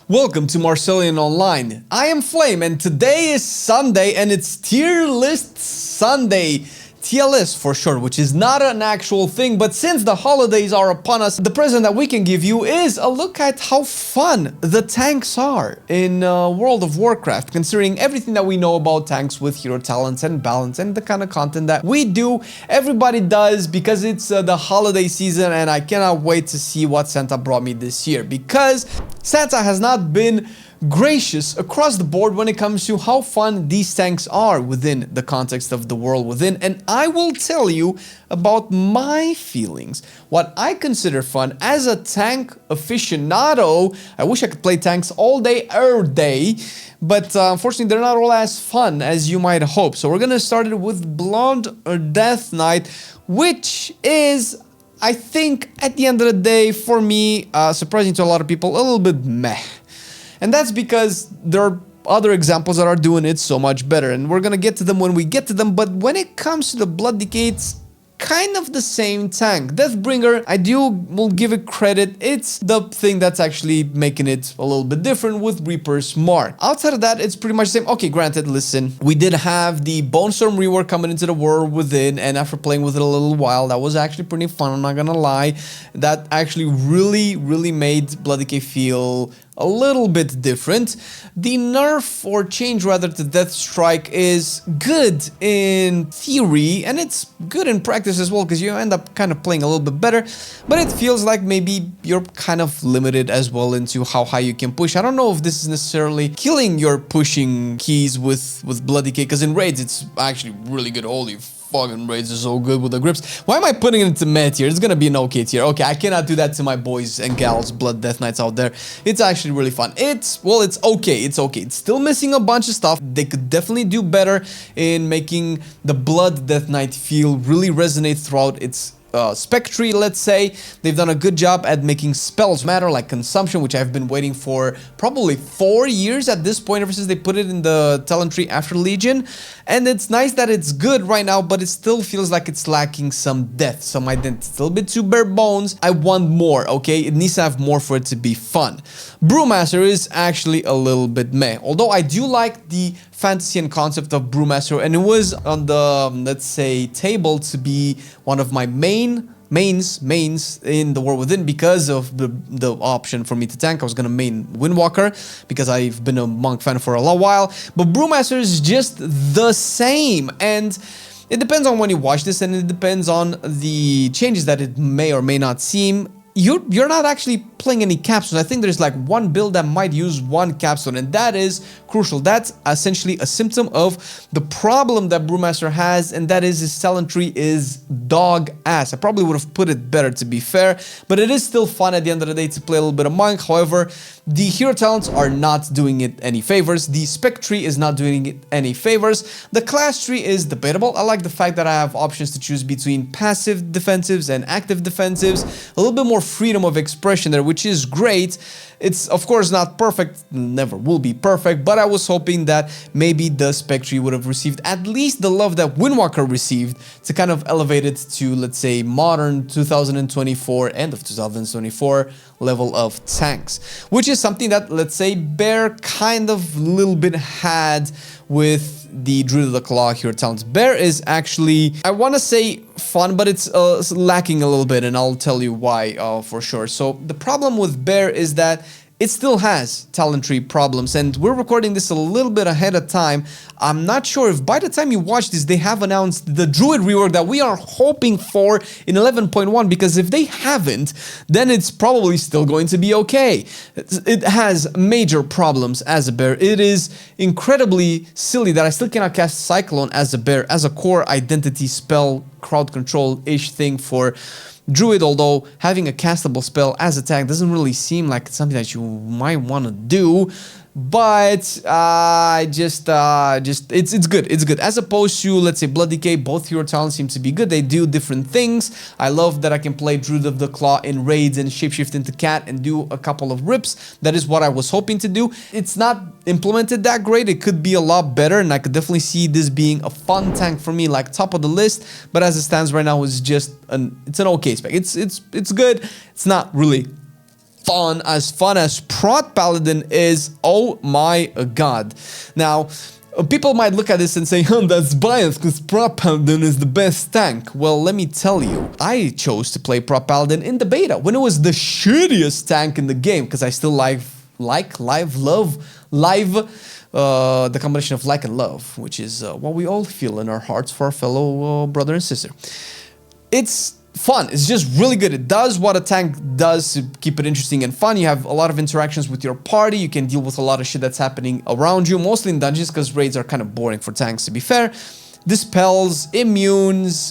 Welcome to Marcelian Online. I am Flame and today is Sunday and it's Tier List Sunday. TLS for short, which is not an actual thing, but since the holidays are upon us, the present that we can give you is a look at how fun the tanks are in World of Warcraft, considering everything that we know about tanks with hero talents and balance and the kind of content that we do. Everybody does because it's the holiday season and I cannot wait to see what Santa brought me this year, because Santa has not been gracious across the board when it comes to how fun these tanks are within the context of the world within, and I will tell you about my feelings, what I consider fun as a tank aficionado. I wish I could play tanks all day, every day, but unfortunately they're not all as fun as you might hope. So we're gonna start it with Blood or Death Knight, which is, I think, at the end of the day, for me, surprising to a lot of people, a little bit meh. And that's because there are other examples that are doing it so much better, and we're gonna get to them when we get to them. But when it comes to the Blood Decay, it's kind of the same tank. Deathbringer, will give it credit. It's the thing that's actually making it a little bit different with Reaper's Mark. Outside of that, it's pretty much the same. Okay, granted, listen, we did have the Bone Storm rework coming into the world within, and after playing with it a little while, that was actually pretty fun, I'm not gonna lie. That actually really made Blood Decay feel a little bit different. The nerf or change rather to Death Strike is good in theory, and it's good in practice as well, because you end up kind of playing a little bit better, but it feels like maybe you're kind of limited as well into how high you can push. I don't know if this is necessarily killing your pushing keys with Blood Decay, because in raids it's actually really good. Holy fucking raids are so good with the grips. Why am I putting it into meh tier? It's gonna be an okay tier. Okay, I cannot do that to my boys and gals, Blood Death Knights out there. It's actually really fun. It's okay. It's okay. It's still missing a bunch of stuff. They could definitely do better in making the Blood Death Knight feel really resonate throughout its spec tree, let's say. They've done a good job at making spells matter, like consumption, which I've been waiting for probably 4 years at this point, ever since they put it in the talent tree after Legion. And it's nice that it's good right now, but it still feels like it's lacking some depth, some identity. It's a little bit too bare bones. I want more, okay? It needs to have more for it to be fun. Brewmaster is actually a little bit meh, although I do like the fantasy and concept of Brewmaster, and it was on the, let's say, table to be one of my mains in the War Within, because of the option for me to tank. I was gonna main Windwalker because I've been a Monk fan for a long while, but Brewmaster is just the same, and it depends on when you watch this, and it depends on the changes that it may or may not seem. You're not actually playing any capsules. I think there's like one build that might use one capsule, and that is crucial. That's essentially a symptom of the problem that Brewmaster has, and that is his talent tree is dog ass. I probably would have put it better, to be fair, but it is still fun at the end of the day to play a little bit of Monk. However, the hero talents are not doing it any favors. The spec tree is not doing it any favors. The class tree is debatable. I like the fact that I have options to choose between passive defensives and active defensives. A little bit more freedom of expression there, which is great. It's of course not perfect, never will be perfect, but I was hoping that maybe the spec tree would have received at least the love that Windwalker received to kind of elevate it to, let's say, modern 2024, end of 2024 level of tanks, which is something that, let's say, Bear kind of little bit had with the Druid of the Claw hero talents. Bear is actually, I want to say fun, but it's lacking a little bit, and I'll tell you why for sure. So the problem with Bear is that it still has talent tree problems, and we're recording this a little bit ahead of time. I'm not sure if by the time you watch this they have announced the Druid rework that we are hoping for in 11.1, because if they haven't, then it's probably still going to be okay. It has major problems as a bear. It is incredibly silly that I still cannot cast Cyclone as a bear, as a core identity spell, crowd control-ish thing for Druid, although having a castable spell as a tank doesn't really seem like it's something that you might want to do. But it's good. It's good as opposed to, let's say, Blood Decay. Both hero talents seem to be good. They do different things. I love that I can play Druid of the Claw in raids and shapeshift into cat and do a couple of rips. That is what I was hoping to do. It's not implemented that great. It could be a lot better, and I could definitely see this being a fun tank for me, like top of the list. But as it stands right now, it's just an okay spec. It's good. It's not really fun as Prot Paladin is. Oh my god. Now, people might look at this and say, that's biased because Prot Paladin is the best tank. Well, let me tell you, I chose to play Prot Paladin in the beta when it was the shittiest tank in the game, because I still love the combination of like and love, which is what we all feel in our hearts for our fellow brother and sister. It's fun. It's just really good. It does what a tank does to keep it interesting and fun. You have a lot of interactions with your party. You can deal with a lot of shit that's happening around you, mostly in dungeons, because raids are kind of boring for tanks, to be fair. Dispels, immunes,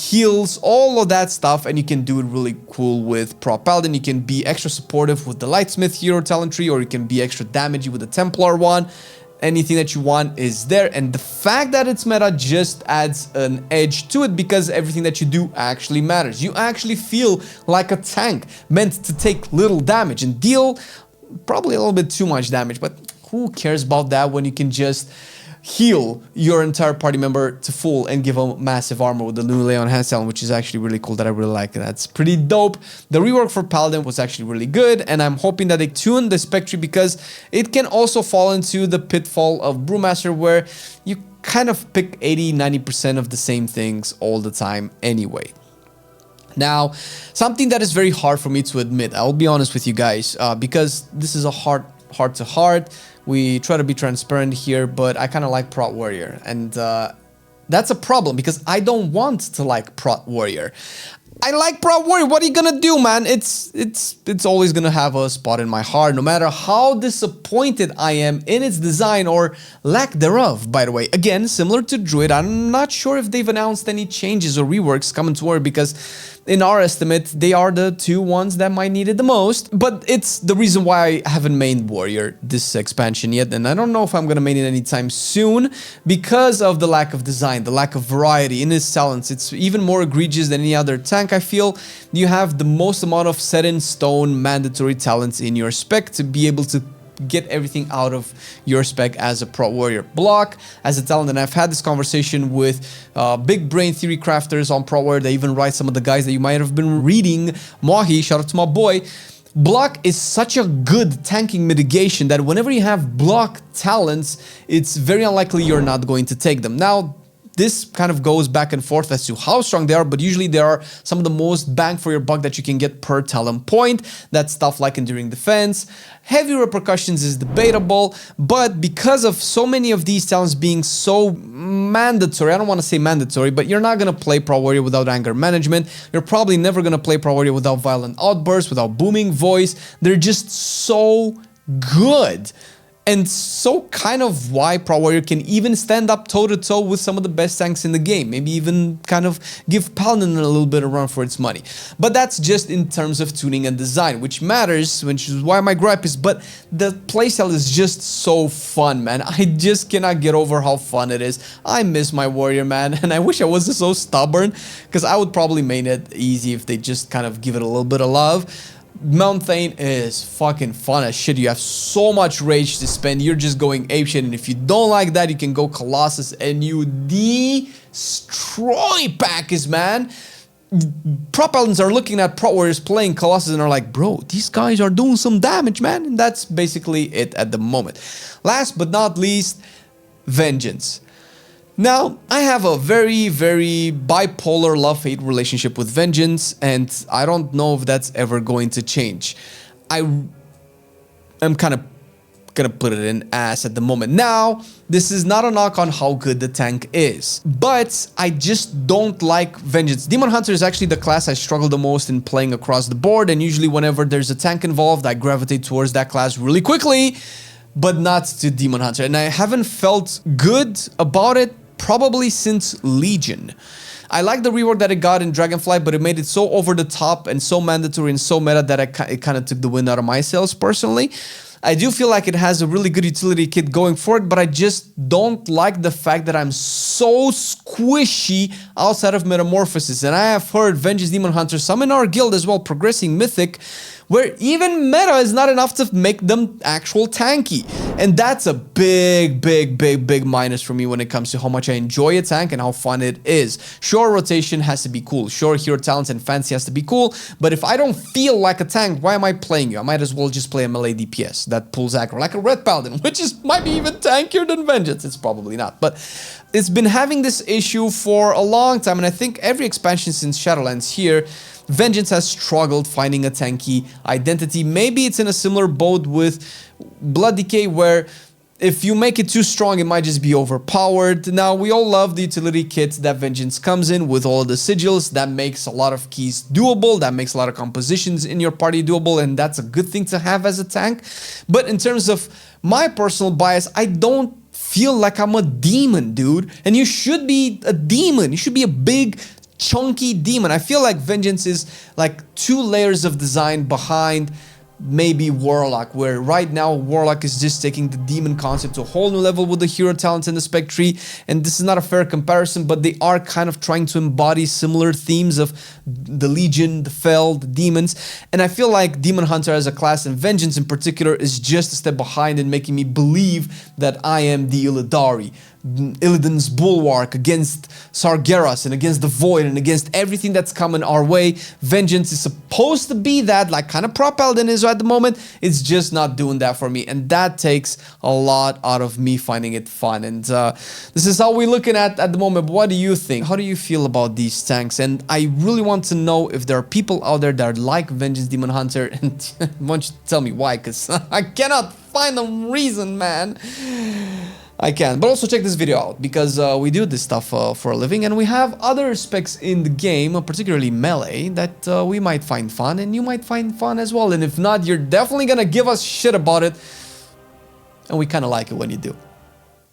heals, all of that stuff, and you can do it really cool with Prot Paladin. You can be extra supportive with the Lightsmith hero talent tree, or you can be extra damagey with the Templar one. Anything that you want is there, and the fact that it's meta just adds an edge to it, because everything that you do actually matters. You actually feel like a tank meant to take little damage and deal probably a little bit too much damage, but who cares about that when you can just heal your entire party member to full and give them massive armor with the new Leon hand talent, which is actually really cool. That I really like. That's pretty dope. The rework for Paladin was actually really good, and I'm hoping that they tune the spec tree, because it can also fall into the pitfall of Brewmaster, where you kind of pick 80-90% of the same things all the time anyway. Now, something that is very hard for me to admit, I'll be honest with you guys, because this is a heart to heart. We try to be transparent here, but I kind of like Prot Warrior, and that's a problem, because I don't want to like Prot Warrior. I like Prot Warrior. What are you gonna do, man? It's always gonna have a spot in my heart, no matter how disappointed I am in its design or lack thereof. By the way, again, similar to Druid, I'm not sure if they've announced any changes or reworks coming to Warrior, because in our estimate, they are the two ones that might need it the most. But it's the reason why I haven't mained Warrior this expansion yet, and I don't know if I'm gonna main it anytime soon, because of the lack of design, the lack of variety in its talents. It's even more egregious than any other tank. I feel you have the most amount of set in stone mandatory talents in your spec to be able to get everything out of your spec as a Prot Warrior. Block as a talent, and I've had this conversation with big brain theory crafters on Prot Warrior. They even write some of the guys that you might have been reading. Mahi, shout out to my boy. Block is such a good tanking mitigation that whenever you have block talents, it's very unlikely you're not going to take them. Now, this kind of goes back and forth as to how strong they are, but usually they are some of the most bang for your buck that you can get per talent point. That's stuff like Enduring Defense. Heavy Repercussions is debatable, but because of so many of these talents being so mandatory, I don't want to say mandatory, but you're not going to play Prot Warrior without Anger Management. You're probably never going to play Prot Warrior without Violent Outburst, without Booming Voice. They're just so good. And so kind of why Prot Warrior can even stand up toe-to-toe with some of the best tanks in the game. Maybe even kind of give Paladin a little bit of run for its money. But that's just in terms of tuning and design, which matters, which is why my gripe is, but the playstyle is just so fun, man. I just cannot get over how fun it is. I miss my Warrior, man, and I wish I wasn't so stubborn, because I would probably main it easy if they just kind of give it a little bit of love. Mount Thane is fucking fun as shit. You have so much rage to spend. You're just going apeshit, and if you don't like that, you can go Colossus and you destroy Packers, man. Prot Paladins are looking at Prot Warriors playing Colossus and are like, bro, these guys are doing some damage, man. And that's basically it at the moment. Last but not least, Vengeance. Now, I have a very, very bipolar love-hate relationship with Vengeance, and I don't know if that's ever going to change. I'm kind of gonna put it in ass at the moment. Now, this is not a knock on how good the tank is, but I just don't like Vengeance. Demon Hunter is actually the class I struggle the most in playing across the board, and usually whenever there's a tank involved, I gravitate towards that class really quickly, but not to Demon Hunter, and I haven't felt good about it probably since Legion. I like the rework that it got in Dragonflight, but it made it so over the top and so mandatory and so meta that it kind of took the wind out of my sails personally. I do feel like it has a really good utility kit going for it, but I just don't like the fact that I'm so squishy outside of Metamorphosis. And I have heard Vengeance Demon Hunter, some in our guild as well, progressing Mythic, where even meta is not enough to make them actual tanky. And that's a big minus for me when it comes to how much I enjoy a tank and how fun it is. Sure, rotation has to be cool. Sure, hero talents and fancy has to be cool. But if I don't feel like a tank, why am I playing you? I might as well just play a melee DPS that pulls aggro, like a red paladin, which might be even tankier than Vengeance. It's probably not. But it's been having this issue for a long time. And I think every expansion since Shadowlands here, Vengeance has struggled finding a tanky identity. Maybe it's in a similar boat with Blood Decay, where if you make it too strong, it might just be overpowered. Now, we all love the utility kit that Vengeance comes in with all the sigils. That makes a lot of keys doable. That makes a lot of compositions in your party doable, and that's a good thing to have as a tank. But in terms of my personal bias, I don't feel like I'm a demon, dude. And you should be a demon. You should be a big, chunky demon. I feel like Vengeance is like 2 layers of design behind maybe Warlock, where right now Warlock is just taking the demon concept to a whole new level with the hero talents and the spec tree. And this is not a fair comparison, but they are kind of trying to embody similar themes of the Legion, the Fel, the demons. And I feel like Demon Hunter as a class and Vengeance in particular is just a step behind in making me believe that I am the Illidari, Illidan's bulwark against Sargeras and against the Void and against everything that's coming our way. Vengeance is supposed to be that, like kind of Prot Paladin is at the moment. It's just not doing that for me, and that takes a lot out of me finding it fun. And this is how we're looking at the moment. But what do you think? How do you feel about these tanks? And I really want to know if there are people out there that like Vengeance Demon Hunter, and I want you to tell me why, because I cannot find a reason, man. I can. But also check this video out, because we do this stuff for a living, and we have other specs in the game, particularly melee, that we might find fun, and you might find fun as well. And if not, you're definitely gonna give us shit about it, and we kind of like it when you do.